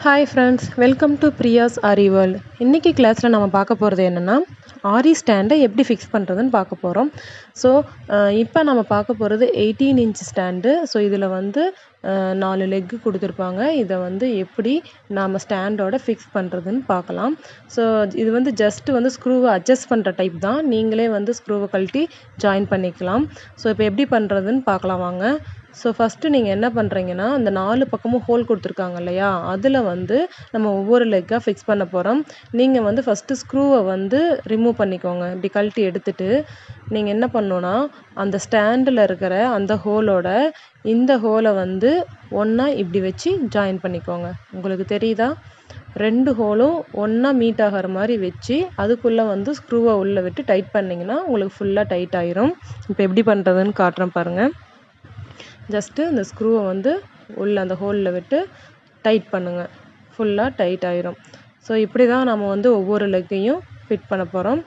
Hi friends, welcome to Priya's Aari world. இன்னைக்கு கிளாஸில் நம்ம பார்க்க போகிறது என்னென்னா ஆரி ஸ்டாண்டை எப்படி ஃபிக்ஸ் பண்ணுறதுன்னு பார்க்க போகிறோம். ஸோ இப்போ நம்ம பார்க்க போகிறது 18 இன்ச் ஸ்டாண்டு. ஸோ இதில் வந்து 4 லெக்கு கொடுத்துருப்பாங்க. இதை வந்து எப்படி நாம் ஸ்டாண்டோட ஃபிக்ஸ் பண்ணுறதுன்னு பார்க்கலாம். ஸோ இது வந்து ஜஸ்ட்டு வந்து ஸ்க்ரூவை அட்ஜஸ்ட் பண்ணுற டைப் தான். நீங்களே வந்து ஸ்க்ரூவை கழட்டி ஜாயின் பண்ணிக்கலாம். ஸோ இப்போ எப்படி பண்ணுறதுன்னு பார்க்கலாம் வாங்க. ஸோ ஃபஸ்ட்டு நீங்கள் என்ன பண்ணுறீங்கன்னா, அந்த 4 பக்கமும் ஹோல் கொடுத்துருக்காங்க இல்லையா, அதில் வந்து நம்ம ஒவ்வொரு லெக்காக ஃபிக்ஸ் பண்ண போகிறோம். நீங்கள் வந்து ஃபஸ்ட்டு ஸ்க்ரூவை வந்து ரிமூவ் பண்ணிக்கோங்க. இப்படி கழட்டி எடுத்துட்டு நீங்கள் என்ன பண்ணணுன்னா, அந்த ஸ்டாண்டில் இருக்கிற அந்த ஹோலோட இந்த ஹோலை வந்து ஒன்றா இப்படி வச்சு ஜாயின் பண்ணிக்கோங்க. உங்களுக்கு தெரியுதா? 2 ஹோலும் ஒன்றா மீட் ஆகிற மாதிரி வச்சு அதுக்குள்ளே வந்து ஸ்க்ரூவை உள்ளே விட்டு டைட் பண்ணிங்கன்னா உங்களுக்கு ஃபுல்லாக டைட் ஆயிரும். இப்போ எப்படி பண்ணுறதுன்னு காட்டுறேன் பாருங்கள். ஜஸ்ட்டு இந்த ஸ்க்ரூவை வந்து உள்ளே அந்த ஹோலில் விட்டு டைட் பண்ணுங்கள். ஃபுல்லாக டைட் ஆயிரும். ஸோ இப்படி தான் நம்ம வந்து ஒவ்வொரு லெக்கையும் ஃபிட் பண்ண போகிறோம்.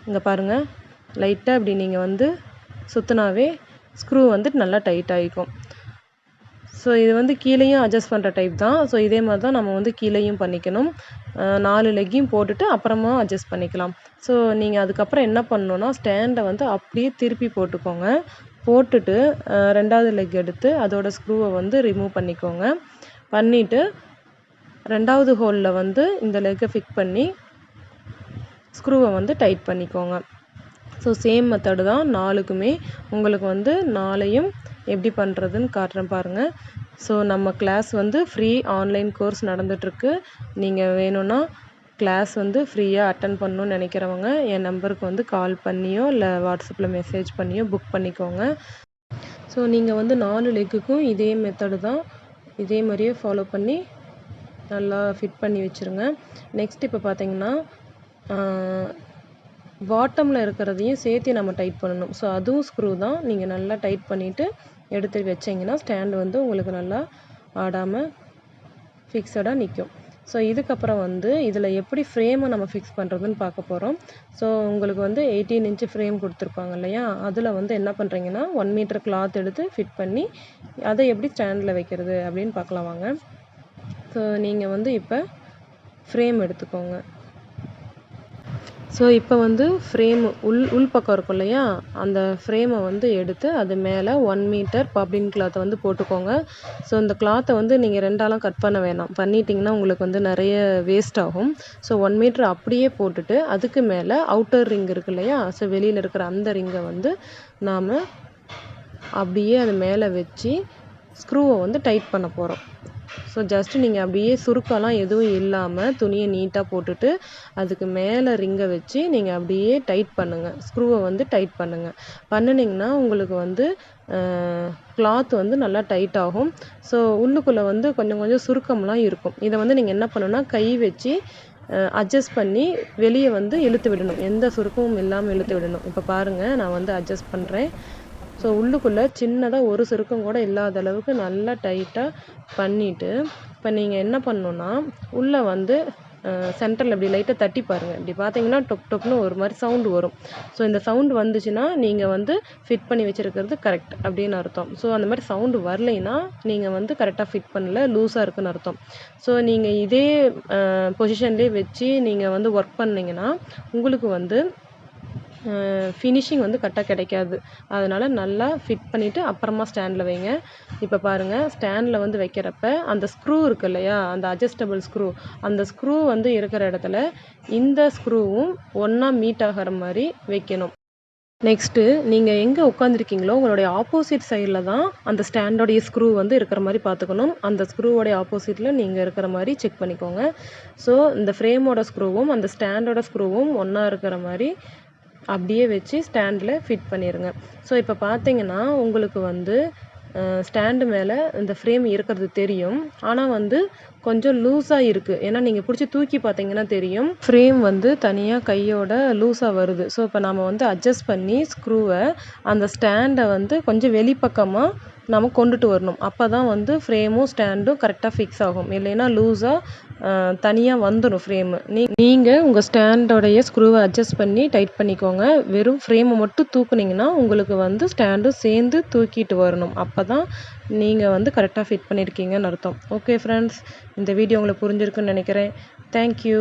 இங்கே பாருங்கள், லைட்டாக இப்படி நீங்கள் வந்து சுற்றினாவே ஸ்க்ரூ வந்து நல்லா டைட் ஆகிக்கும். ஸோ இது வந்து கீழேயும் அட்ஜஸ்ட் பண்ணுற டைப் தான். ஸோ இதே மாதிரி தான் நம்ம வந்து கீழேயும் பண்ணிக்கணும். 4 லெக்கையும் போட்டுட்டு அப்புறமா அட்ஜஸ்ட் பண்ணிக்கலாம். ஸோ நீங்கள் அதுக்கப்புறம் என்ன பண்ணணுன்னா, ஸ்டாண்டை வந்து அப்படியே திருப்பி போட்டுக்கோங்க. போட்டுட்டு 2வது லெக் எடுத்து அதோட ஸ்க்ரூவை வந்து ரிமூவ் பண்ணிக்கோங்க. பண்ணிவிட்டு 2வது ஹோலில் வந்து இந்த லெக்கை ஃபிக்ஸ் பண்ணி ஸ்க்ரூவை வந்து டைட் பண்ணிக்கோங்க. ஸோ சேம் மெத்தடு தான் 4க்குமே. உங்களுக்கு வந்து 4ஐயும் எப்படி பண்ணுறதுன்னு காட்டுறேன் பாருங்கள். ஸோ நம்ம கிளாஸ் வந்து ஃப்ரீ ஆன்லைன் கோர்ஸ் நடந்துகிட்ருக்கு. நீங்கள் வேணும்னா கிளாஸ் வந்து ஃப்ரீயாக அட்டன் பண்ணணும்னு நினைக்கிறவங்க என் நம்பருக்கு வந்து கால் பண்ணியோ இல்லை வாட்ஸ்அப்பில் மெசேஜ் பண்ணியோ புக் பண்ணிக்கோங்க. ஸோ நீங்கள் வந்து 4 லெக்குக்கும் இதே மெத்தடு தான், இதே மாதிரியே ஃபாலோ பண்ணி நல்லா ஃபிட் பண்ணி வச்சுருங்க. நெக்ஸ்ட் இப்போ பார்த்தீங்கன்னா பாட்டமில் இருக்கிறதையும் சேர்த்து நம்ம டைட் பண்ணணும். ஸோ அதுவும் ஸ்க்ரூ தான். நீங்கள் நல்லா டைட் பண்ணிவிட்டு எடுத்து வச்சிங்கன்னா ஸ்டாண்டு வந்து உங்களுக்கு நல்லா ஆடாமல் ஃபிக்ஸடாக நிற்கும். ஸோ இதுக்கப்புறம் வந்து இதில் எப்படி ஃப்ரேமை நம்ம ஃபிக்ஸ் பண்ணுறதுன்னு பார்க்க போகிறோம். ஸோ உங்களுக்கு வந்து 18 இன்ச்சு ஃப்ரேம் கொடுத்துருப்பாங்க இல்லையா, அதில் வந்து என்ன பண்ணுறீங்கன்னா 1 மீட்டர் கிளாத் எடுத்து ஃபிட் பண்ணி அதை எப்படி ஸ்டாண்டில் வைக்கிறது அப்படின்னு பார்க்கலாம் வாங்க. ஸோ நீங்கள் வந்து இப்போ ஃப்ரேம் எடுத்துக்கோங்க. ஸோ இப்போ வந்து ஃப்ரேமு உள் பக்கம் இருக்கும் இல்லையா, அந்த ஃப்ரேமை வந்து எடுத்து அது மேலே 1 மீட்டர் பப்ளின் கிளாத்தை வந்து போட்டுக்கோங்க. ஸோ இந்த கிளாத்தை வந்து நீங்கள் 2ஆலாம் கட் பண்ண வேணாம். பண்ணிட்டீங்கன்னா உங்களுக்கு வந்து நிறைய வேஸ்ட் ஆகும். ஸோ 1 மீட்டர் அப்படியே போட்டுட்டு அதுக்கு மேலே அவுட்டர் ரிங் இருக்கு இல்லையா, ஸோ வெளியில் இருக்கிற அந்த ரிங்கை வந்து நாம் அப்படியே அது மேலே வச்சு ஸ்க்ரூவை வந்து டைட் பண்ண போகிறோம். ஸோ ஜஸ்ட்டு நீங்கள் அப்படியே சுருக்கெல்லாம் எதுவும் இல்லாமல் துணியை நீட்டாக போட்டுட்டு அதுக்கு மேலே ரிங்கை வச்சு நீங்கள் அப்படியே டைட் பண்ணுங்கள். ஸ்க்ரூவை வந்து டைட் பண்ணுங்கள். பண்ணினீங்கன்னா உங்களுக்கு வந்து கிளாத் வந்து நல்லா டைட் ஆகும். ஸோ உள்ளுக்குள்ளே வந்து கொஞ்சம் கொஞ்சம் சுருக்கம்லாம் இருக்கும். இதை வந்து நீங்கள் என்ன பண்ணணுன்னா கை வச்சு அட்ஜஸ்ட் பண்ணி வெளியே வந்து இழுத்து விடணும். எந்த சுருக்கமும் இல்லாமல் இழுத்து விடணும். இப்போ பாருங்கள், நான் வந்து அட்ஜஸ்ட் பண்ணுறேன். ஸோ உள்ளுக்குள்ளே சின்னதாக ஒரு சுருக்கம் கூட இல்லாத அளவுக்கு நல்லா டைட்டாக பண்ணிவிட்டு இப்போ நீங்கள் என்ன பண்ணணுன்னா உள்ளே வந்து சென்டரில் இப்படி லைட்டாக தட்டி பாருங்கள். இப்படி பார்த்தீங்கன்னா டொப் டொப்னு ஒரு மாதிரி சவுண்டு வரும். ஸோ இந்த சவுண்டு வந்துச்சுன்னா நீங்கள் வந்து ஃபிட் பண்ணி வச்சுருக்கிறது கரெக்ட் அப்படின்னு அர்த்தம். ஸோ அந்த மாதிரி சவுண்டு வரலைன்னா நீங்கள் வந்து கரெக்டாக ஃபிட் பண்ணல, லூஸாக இருக்குன்னு அர்த்தம். ஸோ நீங்கள் இதே பொசிஷன்லேயே வச்சு நீங்கள் வந்து ஒர்க் பண்ணிங்கன்னா உங்களுக்கு வந்து ஃபினிஷிங் வந்து கரெக்டாக கிடைக்காது. அதனால் நல்லா ஃபிட் பண்ணிவிட்டு அப்புறமா ஸ்டாண்டில் வைங்க. இப்போ பாருங்கள், ஸ்டாண்டில் வந்து வைக்கிறப்ப அந்த ஸ்க்ரூ இருக்குது இல்லையா, அந்த அட்ஜஸ்டபிள் ஸ்க்ரூ, அந்த ஸ்க்ரூ வந்து இருக்கிற இடத்துல இந்த ஸ்க்ரூவும் ஒன்றா மீட் ஆகிற மாதிரி வைக்கணும். நெக்ஸ்ட்டு நீங்கள் எங்கே உட்காந்துருக்கீங்களோ உங்களுடைய ஆப்போசிட் சைடில் தான் அந்த ஸ்டாண்டோடைய ஸ்க்ரூ வந்து இருக்கிற மாதிரி பார்த்துக்கணும். அந்த ஸ்க்ரூவோடைய ஆப்போசிட்டில் நீங்கள் இருக்கிற மாதிரி செக் பண்ணிக்கோங்க. ஸோ இந்த ஃப்ரேமோட ஸ்க்ரூவும் அந்த ஸ்டாண்டோட ஸ்க்ரூவும் ஒன்றா இருக்கிற மாதிரி அப்படியே வச்சு ஸ்டாண்டில் ஃபிட் பண்ணிடுங்க. ஸோ இப்போ பார்த்தீங்கன்னா உங்களுக்கு வந்து ஸ்டாண்டு மேலே இந்த ஃப்ரேம் இருக்கிறது தெரியும். ஆனால் வந்து கொஞ்சம் லூஸாக இருக்குது. ஏன்னா நீங்கள் பிடிச்சி தூக்கி பார்த்தீங்கன்னா தெரியும் ஃப்ரேம் வந்து தனியாக கையோட லூஸாக வருது. ஸோ இப்போ நம்ம வந்து அட்ஜஸ்ட் பண்ணி ஸ்க்ரூவை அந்த ஸ்டாண்டை வந்து கொஞ்சம் வெளிப்பக்கமாக நம்ம கொண்டுட்டு வரணும். அப்போ தான் வந்து ஃப்ரேமும் ஸ்டாண்டும் கரெக்டாக ஃபிக்ஸ் ஆகும். இல்லைன்னா லூஸாக தனியாக வந்துடும் ஃப்ரேமு. நீங்கள் உங்கள் ஸ்டாண்டோடைய ஸ்க்ரூவை அட்ஜஸ்ட் பண்ணி டைட் பண்ணிக்கோங்க. வெறும் ஃப்ரேமை மட்டும் தூக்குனிங்கன்னா உங்களுக்கு வந்து ஸ்டாண்டும் சேர்ந்து தூக்கிட்டு வரணும். அப்போ தான் நீங்கள் வந்து கரெக்டாக ஃபிட் பண்ணியிருக்கீங்கன்னு அர்த்தம். ஓகே ஃப்ரெண்ட்ஸ், இந்த வீடியோ உங்களுக்கு புரிஞ்சிருக்குன்னு நினைக்கிறேன். தேங்க்யூ.